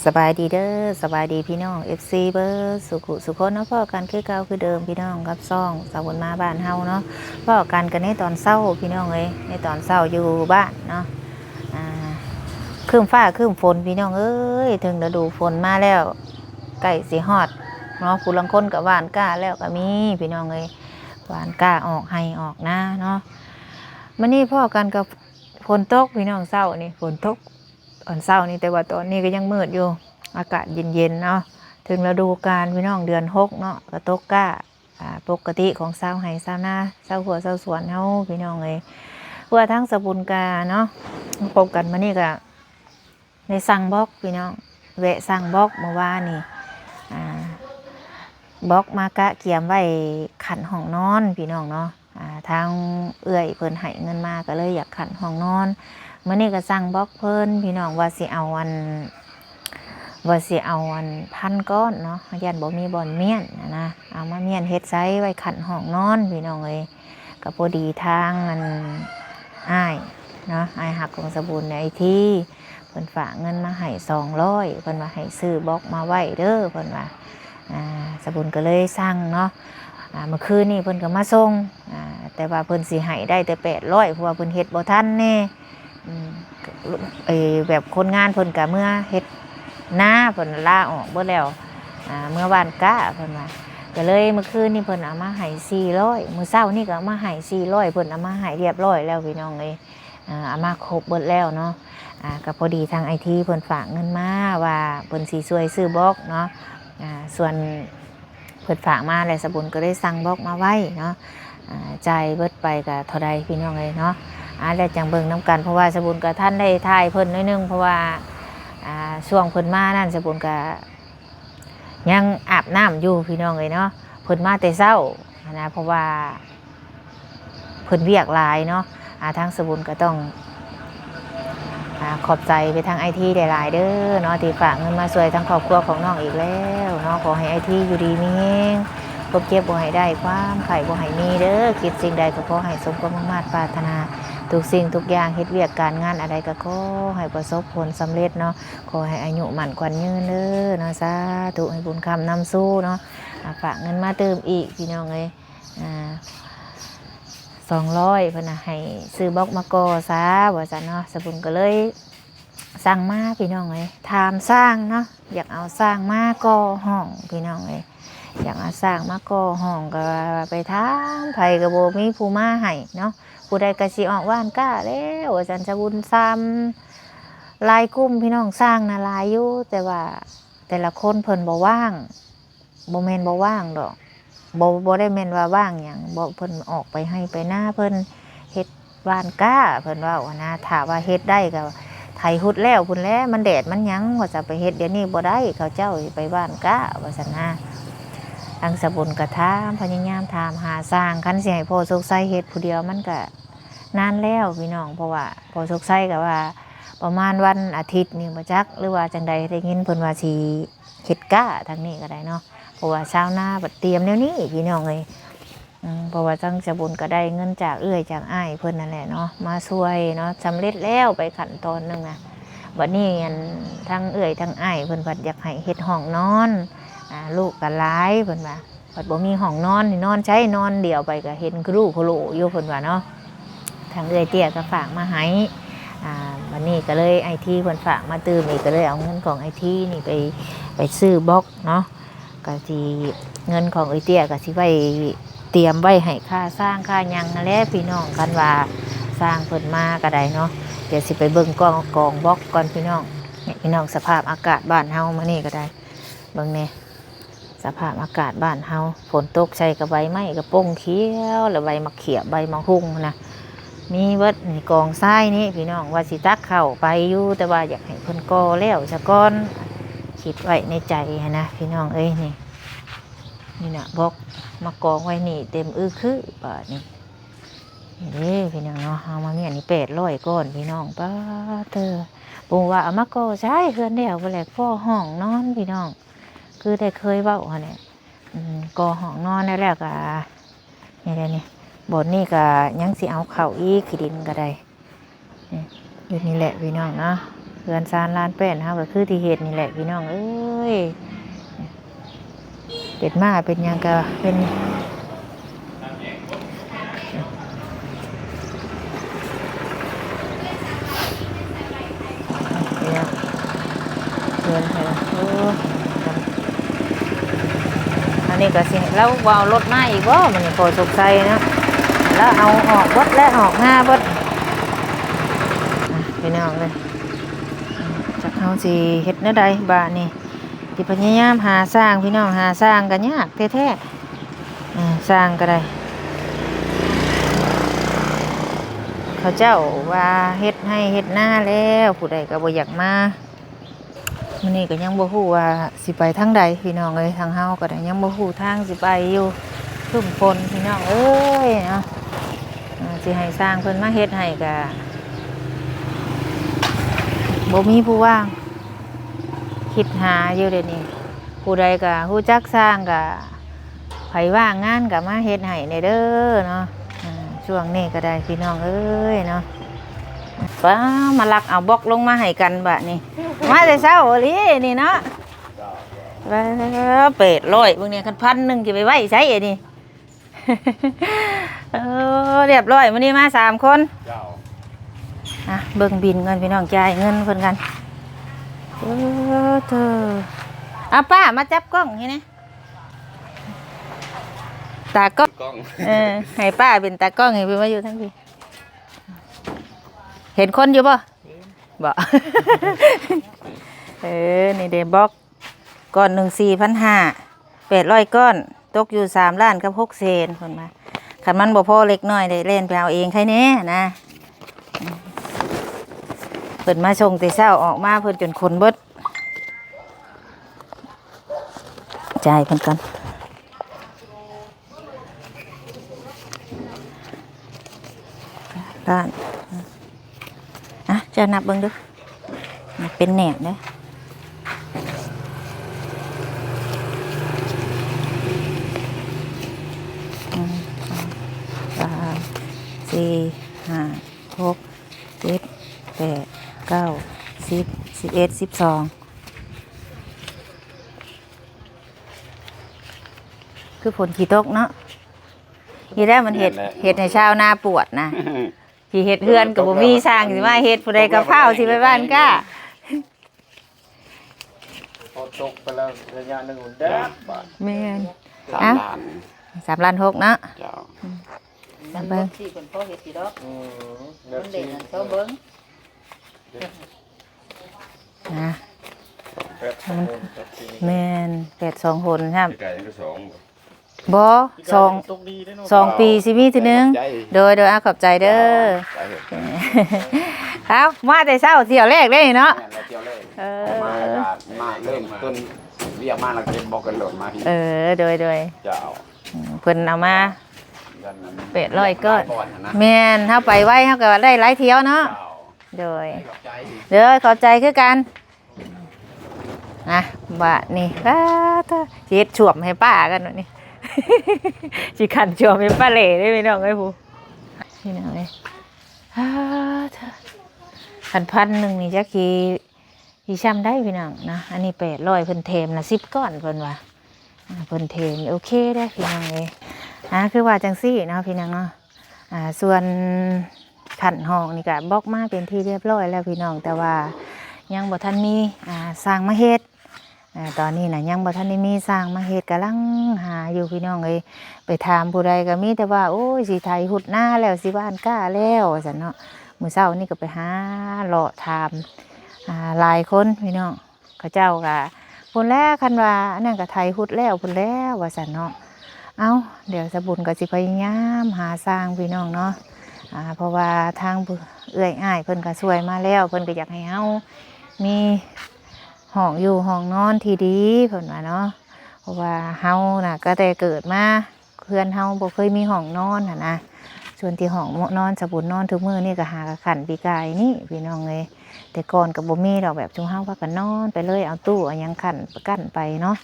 สบายดีเด้อสบายดีพี่น้อง FC เบอร์สุขเนาะพ่อกันคือเก่าคือเดิมพี่น้องกับซ่องสาวบนมาบ้านเฮาเนาะพ่อกันในตอนเศร้าพี่น้องเอ้ยในตอนเศร้าอยู่บ้านเนาะอ่าครึ้มฟ้าครึ้มฝนพี่น้องเอ้ยถึงฤดูฝนมาแล้วใกล้สิฮอดเนาะผู้ลังคนกับหวานก้าแล้วก็มีพี่น้องเอ้ยหวานก้าออกให้ออกนะเนาะมื้อนี้พ่อกันกับฝนตกพี่น้องเศร้านี่ฝนตกตอนเศร้านี่แต่ว่าตอนนี้ก็ยังมืดอยู่อากาศเย็นๆเนาะถึงฤดูกาลพี่น้องเดือน6เนาะก็ตกก้าปกติของชาวไร่ชาวนาชาวหัวชาวสวนเฮาพี่น้องเลยเพื่อทั้งสบุญกาเนาะพบกันมานี่ก็ในสั่งบล็อกพี่น้องแวะสั่งบล็อกเมื่อวานนี่บล็อกมากะเกียมไว้ขันห้องนอนพี่น้องเนาะทางเอื้อยเพิ่นให้เงินมาก็เลยอยากขันห้องนอนเมื่อนี้ก็สั่งบล็อกเพิ่นพี่น้องว่าสิเอาพันก้อนเนาะยันบ่มีบ่อนเมียนนะเอามาเมียนเฮ็ดไซไว้ขันห้องนอนพี่น้องเลยก็พอดีทางอ้ายเนาะอ้ายหักของสบุญในที่เพิ่นฝากเงินมาให้200เพิ่นว่าให้ซื้อบล็อกมาไว้เด้อเพิ่นว่าสบุญก็เลยสั่งเนาะเมื่อคืนนี่เพิ่นก็มาส่งแต่ว่าเพิ่นสิให้ได้แต่800เพราะว่าเพิ่นเฮ็ดบ่ทันแน่แบบคนงานเพิ่นก็เมื่อเฮ็ดหน้าเพิ่นลาออกเบิดแล้วเมื่อวานก้าเพิ่นว่าก็เลยเมื่อคืนนี่เพิ่นเอามาให้400มื้อเช้านี่ก็เอามาให้400เพิ่นเอามาให้เรียบร้อยแล้วพี่น้องเอ้ยเอามาครบเบิดแล้วเนาะก็พอดีทางไอทีเพิ่นฝากเงินมาว่าเพิ่นสิช่วยซื้อบล็อกเนาะส่วนเพิ่นฝากมาแล้วสบุญก็ได้สั่งบล็อกมาไว้เนาะจ่ายเบิดไปก็เท่าใดพี่น้องเอ้ยเนาะแล้วจังเบิ่งน้ำกันเพราะว่าสบุญกับท่านได้ทายเพิ่นน้อยนึงเพราะว่าช่วงเพิ่นมานั่นสบุญก็ยังอาบน้ำอยู่พี่น้องเลยเนาะเพิ่นมาแต่เช้านะเพราะว่าเพิ่นเวียกหลายเนาะทางสบุญก็ต้องขอบใจไปทางไอทีได้หลายเด้อเนาะที่ฝากเงินมาช่วยทางครอบครัวของน้องอีกแล้วเนาะขอให้ไอทีอยู่ดีมีแรงบ่เจ็บบ่ให้ได้ความไข่บ่ให้มีเด้อคิดสิ่งใดก็ขอให้สมความมุ่งมั่นปรารถนาทุกสิ่งทุกอย่างเฮ็ดเวียกการงานอะไรก็ขอให้ประสบผลสำเร็จเนาะขอให้อายุมั่นขวัญยืนเด้อเนาะสาธุให้บุญคำนำสู้เนาะฝากเงินมาเติมอีกพี่น้องเอ้ย200เพิ่นน่ะให้ซื้อบล็อกมากอซะว่าซั่นเนาะสบุญก็เลยสั่งมาพี่น้องเอ้ยถามสร้างเนาะอยากเอาสร้างมากอห้องพี่น้องเอ้ยอยากเอาสร้างมากอห้องก็ไปถามไผก็บ่มีผู้มาให้เนาะผู้ใดก็สิออกว่านก้าแล้วอาจารย์สบุญซ้ำลายกุ้มพี่น้องสร้างนะลายอยู่แต่ว่าแต่ละคนเพิ่นบ่ว่างบ่แม่นบ่ว่างดอกบ่ได้แม่นว่าว่างหยังบ่เพิ่นออกไปให้ไปหน้าเพิ่นเฮ็ดว่านก้าเพิ่นว่านะถ้าว่าเฮ็ดได้ก็ไถหุดแล้วพุ่นแล้วมันแดดมันหยังว่าจะไปเฮ็ดเดี๋ยวนี้บ่ได้เขาเจ้าไปว่านก้าว่าซั่นนะทางสบุญก็ถามพยายามถามหาสร้างคันสิให้พ่อสุขใส่เฮ็ดผู้เดียวมันก็นานแล้วพี่น้องเพราะว่าพอสุกไส้กับว่าประมาณวันอาทิตย์นี่มาจักหรือว่าจังใดได้ยินเพิ่นว่าสิเฮ็ดก้าทางนี้ก็ได้เนาะเพราะว่าชาวนาบัดเตรียมแนวนี้พี่น้องเลยเพราะว่าจังจะบุญก็ได้เงินจากเอื้อยจากอ้ายเพิ่นนั่นแหละเนาะมาช่วยเนาะสำเร็จแล้วไปขั้นตอนนึงนะบัดนี้ทั้งเอื้อยทั้งอ้ายเพิ่นผัดอยากให้เฮ็ดห้องนอนลูกก็หลายเพิ่นว่าผัดบ่มีห้องนอนนี่นอนใช้นอนเดี่ยวไปก็เห็นครูโคโลอยู่เพิ่นว่าเนาะทางเอื้อยเตี้ยก็ฝากมาให้วันนี้ก็เลยไอทีเพิ่นฝากมาตื่มอีกก็เลยเอาเงินของไอทีนี่ไปซื้อบล็อกเนาะก็สิเงินของเอื้อยเตี้ยก็สิไว้เตรียมไว้ให้ค่าสร้างค่ายังนั่นแหละพี่น้องกันว่าสร้างเพิ่นมาก็ได้เนาะเดี๋ยวสิไปเบิ่งกองบล็อกก่อนพี่น้องเนี่ยพี่น้องสภาพอากาศบ้านเฮามานี่ก็ได้เบิ่งเนี่ยสภาพอากาศบ้านเฮาฝนตกใส่กับใบไม้กับป้งเขียวแล้วใบมะเขียบใบมะฮุ่งนะมีเบิดนี่กองทรายนี่พี่น้องว่าสิตักเข้าไปอยู่แต่ว่าอยากให้เพิ่นก่อแล้วซะก่อนคิดไว้ในใจนะพี่น้องเอ้ยนี่นะบอกมากองไว้นี่เต็มคือป่านี่นี่พี่น้องเนาะเอามาเนี่ยนี่800ก้อนพี่น้องป้าเธอปู่ว่าเอามาก่อใช้เพื่อนเดียวไปแหลกพ่อห้องนอนพี่น้องคือได้เคยเว้าเนี่ยก่อห้องนอนได้แล้วก็นี่บทนี่ก็ยังสิเอาเข่าอีขี้ดินก็ได้อยู่นี่แหละพี่น้องเนาะ เรือนซานลานแป้นเฮาก็คือที่เฮ็ดนี่แหละพี่น้องเอ้ยเป็ดมาเป็นหยังก็เป็นเนี่ยเรือนไผล่ะโอ้อันนี้ก็สิแล้วว่าเอารถมาอีกบ่มันนี่พอสงสัยเนาะแล้วเอาออกเบิดและออกหน้าเบิดพี่น้องเลยจักเฮาสิเฮ็ดแนวใดบาดนี้สิพยายามหาสร้างพี่น้องหาสร้างก็ยากแท้ๆสร้างก็ได้เขาเจ้าว่าเฮ็ดให้เฮ็ดหน้าแล้วผู้ใดก็บ่อยากมามื้อนี้ก็ยังบ่ฮู้ว่าสิไปทางใดพี่น้องเอ้ยทางเฮาก็ได้ยังบ่ฮู้ทางสิไปอยู่ครึ้มฝนพี่น้องเอ้ยเนาะสิให้สร้างเพิ่นมาเฮ็ดให้ก็บ่มีผู้ว่างคิดหาอยู่เดี๋ยวนี้ผู้ใดก็ฮู้จักสร้างก็ไผว่างงานก็มาเฮ็ดให้ในเด้อเนาะช่วงนี้ก็ได้พี่น้องเอ้ยเนาะป้ามาลักเอาบล็อกลงมาให้กันบะนี่มาแต่เช้าอีหลีนี่เนาะเป็ดร้อยพวกนี้คัน1,000จะไปไว้ใช้อันนี้เรียบร้อยมื้อนี้มา3คนเบิ่งบินเงินพี่น้องจ่ายเงินเพิ่นกันเธอป้ามาจับกล้องนี่นะตากล้องให้ป้าเป็นตากล้องให้เพิ่นมาอยู่ทั้งทีเห็นคนอยู่ป่ะบ่นี่เดบล็อกก้อน1,4500800ก้อนตกอยู่3 ล้านกับ6 เซนคนมาคันมันบ่พอเล็กน้อยได้เล่นไปเอาเองใครแน่นะเพิ่นมาส่งแต่เช้าออกมาเพิ่นจนคนเบิดจ่ายเพิ่นกันด้านจะนับเบิ่งดูเป็นแหนบเด้อ3 4 5 6 7 8 9 10 11 12คือฝนขี้ตกเนาะที่แรกมันเห็ดในชาวนาปวดนะที่เห็ดเฮือนกับบ่มีสร้างสิมาเห็ดผู้ใดกับข้าวสิไปบ้านก้าพอตกไปแล้วระยะหนึ่งแดดบาทแม่น3 ล้าน 3,600,000เนาะเจ้าเบิ่งที่เพิ่นพอเฮ็ดสิดอกมันเด็กนั่นเขาเบิ่งแม่น8-2 หนครับไก่ก็บ่2 ปีสิมีทีนึงโดยขอบใจเด้อครับมาแต่เช้าเที่ยวแรกได้เนาะเที่ยวแรกมาเริ่มต้นเรียกมาแล้วเก็บบอกกันโหลดมาพี่โดยเจ้าเพิ่นเอามา800ก้อนแม่นเฮาไปไว้เฮาก็ได้หลายเที่ยวเนาะโดยขอบใจคือกันบะนี่ป้าเฮ็ดฉ่วมให้ป้ากันนี่สิขันฉ่วมให้ป้าเหล่ได้พี่น้องเอ้ยผู้พี่น้องเอ้ย1,000นี่จักสิช้ำได้พี่น้องนะอันนี้800เพิ่นเทมนะ10ก้อนเพิ่นว่าเพิ่นเทมโอเคได้พี่น้องเอ้ยคือว่าจังซี่เนาะพี่น้องเนาะส่วนขันห้องนี่ก็บล็อกมาเป็นที่เรียบร้อยแล้วพี่น้องแต่ว่ายังบ่ทันมีสร้างมาเฮ็ดตอนนี้น่ะยังบ่ทันได้มีสร้างมาเฮ็ดกำลังหาอยู่พี่น้องเอ้ยไปถามผู้ใดก็มีแต่ว่าโอ้ยสิไถหุดหน้าแล้วสิบ้านกล้าแล้วซั่นเนาะมื้อเช้านี่ก็ไปหาเลาะถามหลายคนพี่น้องเขาเจ้าก็พุ่นแล้วคันว่าอันนั้นก็ไถหุดแล้วพุ่นแล้วว่าซั่นเนาะเดี๋ยวสบุญก็สิพยายามหาสร้างพี่น้องเนาะเพราะว่าทางเอื้อยอ้ายเพิ่นก็ช่วยมาแล้วเพิ่นก็อยากให้เฮามีห้องอยู่ห้องนอนที่ดีเพิ่นว่าเนาะเพราะว่าเฮาน่ะก็แต่เกิดมาเพื่อนเฮาบ่เคยมีห้องนอนนะส่วนที่ห้องนอนสบุญนอนทุกมื้อนี่ก็หากระขันปีกายนี่พี่น้องเอ้ยแต่ก่อนก็บ่มีดอกแบบชุมเฮาพากันนอนไปเลยเอาตู้เอาหยังขันกั้นไปเนาะ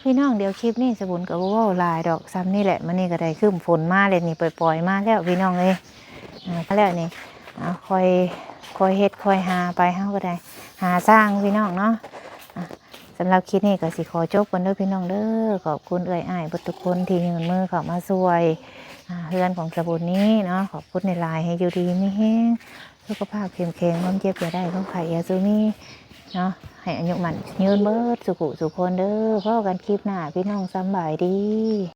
พี่น้องเดี๋ยวคลิปนี้สบุญก็บ่เว้าหลายดอกซ้ำนี่แหละมื้อนี้ก็ได้ครึ้มฝนมาเลยนี่ปล่อยๆมาแล้วพี่น้องเอ้ยแล้วนี่ เอาคอยเฮ็ดคอยหาไปเฮาก็ได้หาสร้างพี่น้องเนาะอ่ะสำหรับคลิปนี้ก็สิขอจบกันเด้อพี่น้องเด้อขอบคุณเอ่ยอ้ายเบิดทุกคนที่ยืนมือเข้ามาช่วยเฮือนของสบุญนี้เนาะขอบคุณในลายให้อยู่ดีมีแฮงสุขภาพเข้มแข็งความเจ็บอย่าได้ความไข้อย่าซูมีเนาะให้อายุมันยืนเบิดสุขสุขคนเด้อพบกันคลิปหน้าพี่น้องสำบายดี